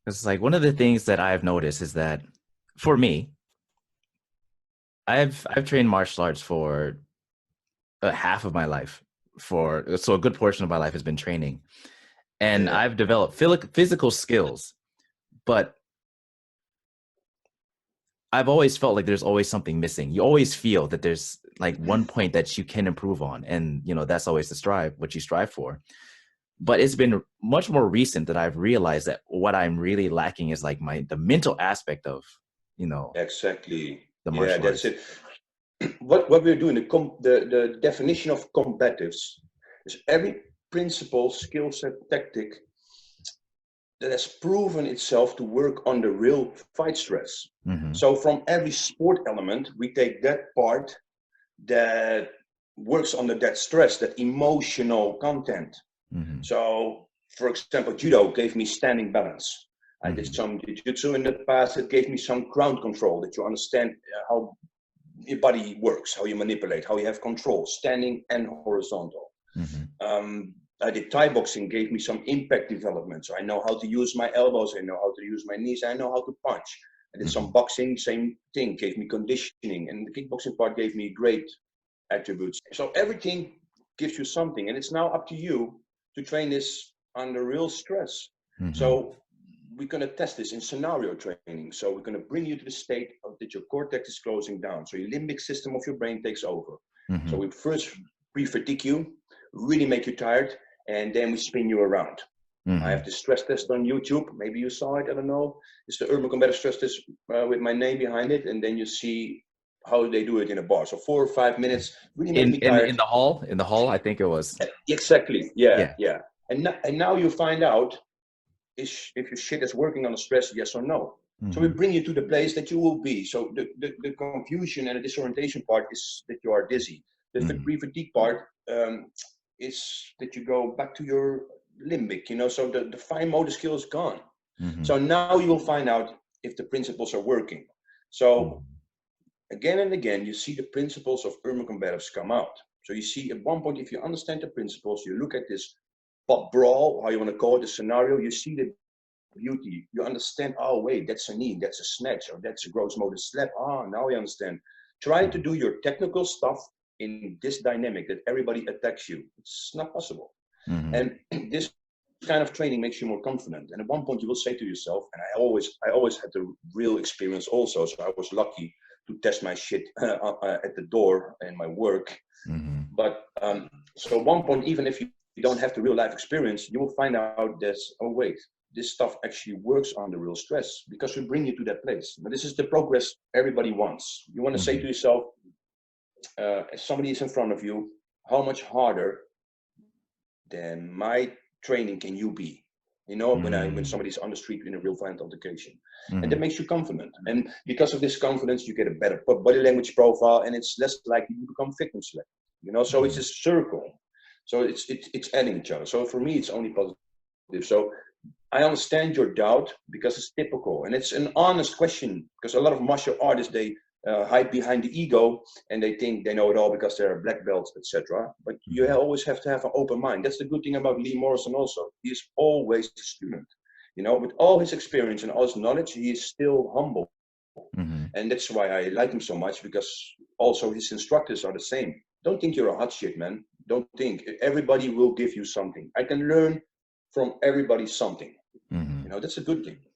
It's like one of the things that I've noticed is that for me, I've trained martial arts for half of my life. So a good portion of my life has been training, and Yeah, I've developed physical skills, but I've always felt like there's always something missing. You always feel that there's like one point that you can improve on, and that's always what you strive for. But it's been much more recent that I've realized that what I'm really lacking is like the mental aspect of, you know, exactly. the Yeah, martial that's arts. it. What we're doing, the definition of combatives is every principle, skill set, tactic that has proven itself to work under real fight stress. Hmm. So from every sport element, we take that part that works under that stress, that emotional content. Hmm. So, for example, judo gave me standing balance. I did Hmm. some jiu-jitsu in the past. It gave me some ground control, that you understand how your body works, how you manipulate, how you have control, standing and horizontal. Hmm. Um, I did Thai boxing, gave me some impact development. So I know how to use my elbows, I know how to use my knees, I know how to punch. I did some Hmm. boxing, same thing, gave me conditioning. And the kickboxing part gave me great attributes. So everything gives you something. And it's now up to you to train this under real stress. Hmm. So we're going to test this in scenario training. So we're going to bring you to the state of that your cortex is closing down. So your limbic system of your brain takes over. So Hmm. we first pre-fatigue you, really make you tired, and then we spin you around. I have Hmm. the stress test on YouTube. Maybe you saw it. I don't know. It's the Urban Combatives stress test with my name behind it, and then you see how they do it in a bar. So 4 or 5 minutes really make In me in tired. in the hall, I think it was. Exactly. Yeah, Yeah. yeah. And now you find out if your shit is working on the stress, yes or no. So we Hmm. bring you to the place that you will be. So the confusion and the disorientation part is that you are dizzy. The Hmm. pre-fatigue part is that you go back to your limbic, so the fine motor skill is gone. Hmm. So now you will find out if the principles are working. So Hmm. again and again, you see the principles of urban combatives come out. So you see at one point, if you understand the principles, you look at this pop brawl, how you want to call it, the scenario, you see the beauty. You understand, oh, wait, that's a knee, that's a snatch, or that's a gross motor slap. Ah, now I understand. Try to do your technical stuff in this dynamic that everybody attacks you. It's not possible. Hmm. And this kind of training makes you more confident. And at one point you will say to yourself, and I always had the real experience also. So I was lucky to test my shit at the door in my work. Hmm. But so at one point, even if you don't have the real life experience, you will find out that, oh wait, this stuff actually works under real stress because we bring you to that place. But this is the progress everybody wants. You want to say to Hmm. yourself, if somebody is in front of you, how much harder than my training can you be? When Hmm. somebody's on the street in a real violent altercation, and that Hmm. makes you confident. And because of this confidence, you get a better body language profile, and it's less likely you become victim select. So it's a circle. So it's adding each other. So for me, it's only positive. So I understand your doubt because it's typical and it's an honest question. Because a lot of martial artists they hide behind the ego and they think they know it all because they're black belts, etc. But you Hmm. always have to have an open mind. That's the good thing about Lee Morrison. Also, he is always a student. With all his experience and all his knowledge, he is still humble, Hmm. and that's why I like him so much. Because also his instructors are the same. Don't think you're a hot shit, man. Don't think everybody will give you something. I can learn from everybody something. Hmm. That's a good thing.